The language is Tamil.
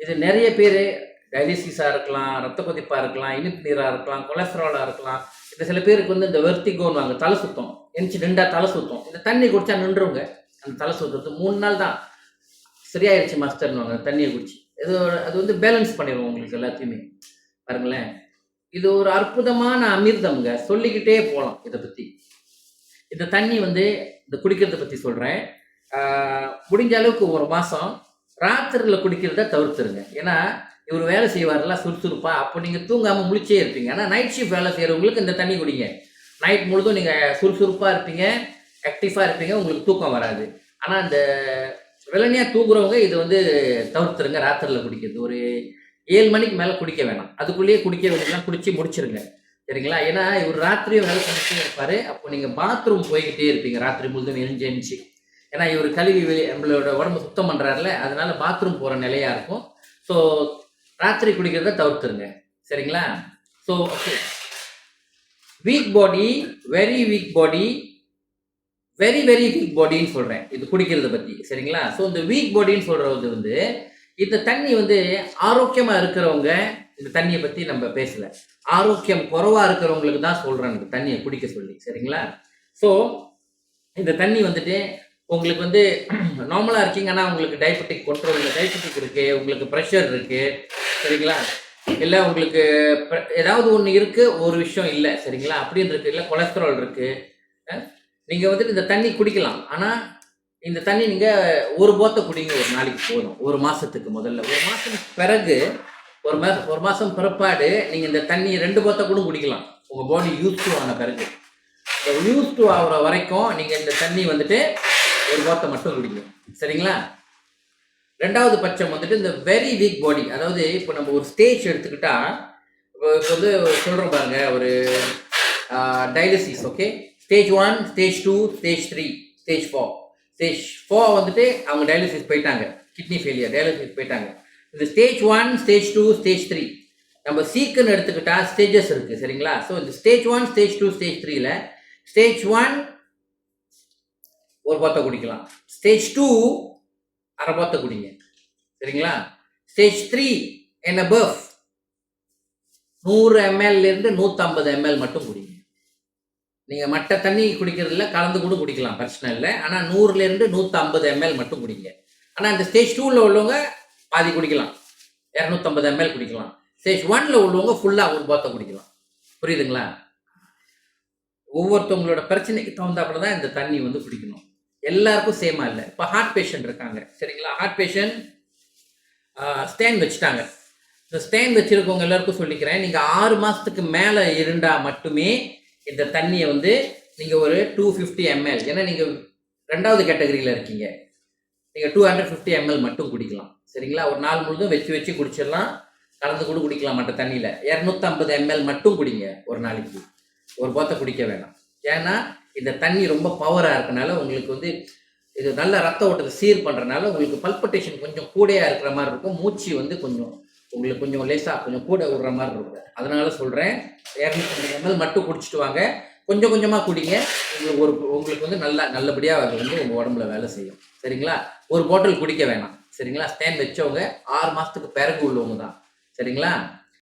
இது நிறைய பேர் டயாலிசிஸாக இருக்கலாம், ரத்த கொதிப்பாக இருக்கலாம், இனிப்பு நீராக இருக்கலாம், கொலஸ்ட்ராலாக இருக்கலாம். இந்த சில பேருக்கு வந்து இந்த வெர்த்திகோன்னு வாங்க, தலை சுத்தம் எந்திச்சு நின்றா தலை சுத்தம். இந்த தண்ணி குடிச்சா நின்றுங்க அந்த தலை சுத்தத்து 3 நாள் தான் சரியாயிடுச்சு மாஸ்டர்னுவாங்க தண்ணியை குடிச்சு. அது வந்து பேலன்ஸ் பண்ணிடுவோம் உங்களுக்கு எல்லாத்தையுமே. பாருங்களேன், இது ஒரு அற்புதமான அமிர்தம்ங்க. சொல்லிக்கிட்டே போகலாம் இதை பற்றி. இந்த தண்ணி வந்து இந்த குடிக்கிறத பற்றி சொல்கிறேன். முடிஞ்ச அளவுக்கு ஒரு மாதம் ராத்திரியில் குடிக்கிறத தவிர்த்துருங்க. ஏன்னா இவர் வேலை செய்வார்லாம் சுறுசுறுப்பா, அப்போ நீங்கள் தூங்காமல் முழிச்சே இருப்பீங்க. ஆனால் நைட் ஷிஃப்ட் வேலை செய்கிறவங்களுக்கு இந்த தண்ணி குடிங்க. நைட் முழுதும் நீங்கள் சுறுசுறுப்பாக இருப்பீங்க, ஆக்டிவாக இருப்பீங்க, உங்களுக்கு தூக்கம் வராது. ஆனால் இந்த வெள்ளனியாக தூங்குறவங்க இது வந்து தவிர்த்துருங்க. ராத்திரியில் குடிக்கிறது ஒரு 7 மணிக்கு மேலே குடிக்க வேணாம். அதுக்குள்ளேயே குடிக்க வேண்டியதெல்லாம் குடிச்சு முடிச்சிருங்க, சரிங்களா? ஏன்னா இவர் ராத்திரியும் வேலை செஞ்சுட்டே இருப்பார். அப்போ நீங்கள் பாத்ரூம் போய்கிட்டே இருப்பீங்க ராத்திரி முழுதும் எரிஞ்சு. ஏன்னா இவர் கழுவி நம்மளோட உடம்பு சுத்தம் பண்ணுறாருல, அதனால பாத்ரூம் போகிற நிலையாக இருக்கும். ஸோ ராத்திரி குடிக்கிறத தவிர்த்துருங்க, சரிங்களா? ஸோ ஓகே, வீக் பாடி, வெரி வீக் பாடி, வெரி வெரி வீக் பாடின்னு சொல்கிறேன் இது குடிக்கிறத பற்றி, சரிங்களா? ஸோ இந்த வீக் பாடின்னு சொல்கிறது வந்து இந்த தண்ணி வந்து ஆரோக்கியமாக இருக்கிறவங்க இந்த தண்ணியை பற்றி நம்ம பேசலை. ஆரோக்கியம் குறைவாக இருக்கிறவங்களுக்கு தான் சொல்கிறேன் இந்த தண்ணியை குடிக்க சொல்லி, சரிங்களா? ஸோ இந்த தண்ணி வந்துட்டு உங்களுக்கு வந்து நார்மலாக இருக்கீங்கன்னா உங்களுக்கு டயபெட்டிக் கண்ட்ரோல், டயபெட்டிக் இருக்குது, உங்களுக்கு ப்ரெஷர் இருக்குது, சரிங்களா? இல்லை உங்களுக்கு ஏதாவது ஒன்று இருக்குது, ஒரு விஷயம் இல்லை, சரிங்களா? அப்படின்னு இருக்குது. இல்லை கொலஸ்ட்ரால் இருக்குது. நீங்கள் வந்துட்டு இந்த தண்ணி குடிக்கலாம். ஆனால் இந்த தண்ணி நீங்கள் ஒரு போத்தை குடிங்க ஒரு நாளைக்கு போதும். ஒரு மாதத்துக்கு முதல்ல, ஒரு மாதம் பிறகு, ஒரு மாதம் பிறப்பாடு நீங்கள் இந்த தண்ணி 2 போத்தை கூட குடிக்கலாம். உங்கள் பாடி யூஸ் டு ஆன பிறகு, யூஸ் டு ஆகிற வரைக்கும் நீங்கள் இந்த தண்ணி வந்துட்டு ஒரு போத்தை மட்டும் குடிங்க, சரிங்களா? 2வது பட்சம் வந்துட்டு இந்த வெரி வீக் பாடி. அதாவது இப்போ நம்ம ஒரு ஸ்டேஜ் எடுத்துக்கிட்டா, இப்போ வந்து சொல்கிறோம் பாருங்க, ஒரு dialysis, okay, stage 1, stage 2, stage 3, stage 4. Stage 4 வந்துட்டு அவங்க டயாலிசிஸ் போயிட்டாங்க, கிட்னி ஃபெயிலியர், டயாலிசிஸ் போயிட்டாங்க. இந்த ஸ்டேஜ் 1, ஸ்டேஜ் 2, ஸ்டேஜ் 3 நம்ம சீக்குன்னு எடுத்துக்கிட்டா ஸ்டேஜஸ் இருக்குது, சரிங்களா? ஸோ இந்த ஸ்டேஜ் 1, ஸ்டேஜ் 2, ஸ்டேஜ் 3ல ஸ்டேஜ் 1 ஒரு போத்தை குடிக்கலாம், ஸ்டேஜ் 2 அரை போத்தை குடிங்க, சரிங்களா? Stage 3 and above 100 ml 150 ml மட்டும் குடிங்க. நீங்கள் மற்ற தண்ணி குடிக்கிறதுல கலந்து கூட குடிக்கலாம், பிரச்சனை இல்லை. ஆனால் 100 150 ml மட்டும் குடிங்க. ஆனால் இந்த ஸ்டேஜ் 2ல உள்ளவங்க பாதி குடிக்கலாம், 250 ml குடிக்கலாம். ஸ்டேஜ் 1ல உள்ளவங்க ஃபுல்லாக ஒரு போத்தை குடிக்கலாம். புரியுதுங்களா? ஒவ்வொருத்தவங்களோட பிரச்சனைக்கு தகுந்தாப்புல தான் இந்த தண்ணி வந்து குடிக்கணும். எல்லாருக்கும் சேமா இல்லை. இப்போ ஹார்ட் பேஷண்ட் இருக்காங்க, சரிங்களா? ஹார்ட் பேஷண்ட் ஸ்டேன் வச்சுட்டாங்க. இந்த ஸ்டேன் வச்சுருக்கவங்க எல்லாருக்கும் சொல்லிக்கிறேன், நீங்கள் 6 மாதத்துக்கு மேலே இருந்தால் மட்டுமே இந்த தண்ணியை வந்து நீங்கள் ஒரு 250 ml, ஏன்னா நீங்கள் 2வது கேட்டகரியில் இருக்கீங்க, நீங்கள் 250 ml மட்டும் குடிக்கலாம், சரிங்களா? ஒரு நாள் முழுதும் வச்சு குடிச்சிடலாம், கலந்து கூட குடிக்கலாம். மற்ற தண்ணியில் 250 ml மட்டும் குடிங்க ஒரு நாளைக்கு. ஒரு போத்தை குடிக்க வேணாம். ஏன்னா இந்த தண்ணி ரொம்ப பவராக இருக்கனால உங்களுக்கு வந்து இது நல்ல ரத்த ஓட்டத்தை சீர் பண்ணுறதுனால உங்களுக்கு பல்பிட்டேஷன் கொஞ்சம் கூடையாக இருக்கிற மாதிரி இருக்கும். மூச்சு வந்து உங்களுக்கு கொஞ்சம் லேசாக கொஞ்சம் கூட விடுற மாதிரி இருக்கும். அதனால சொல்கிறேன், 250 ml மட்டும் குடிச்சிட்டு வாங்க. கொஞ்சம் கொஞ்சமாக குடிங்க. உங்களுக்கு வந்து நல்லபடியாக அது வந்து உங்கள் உடம்புல வேலை செய்யும், சரிங்களா? ஒரு பாட்டில் குடிக்க வேணாம், சரிங்களா? ஸ்டேன் வச்சவங்க 6 மாதத்துக்கு பிறகு உள்ளவங்க தான், சரிங்களா?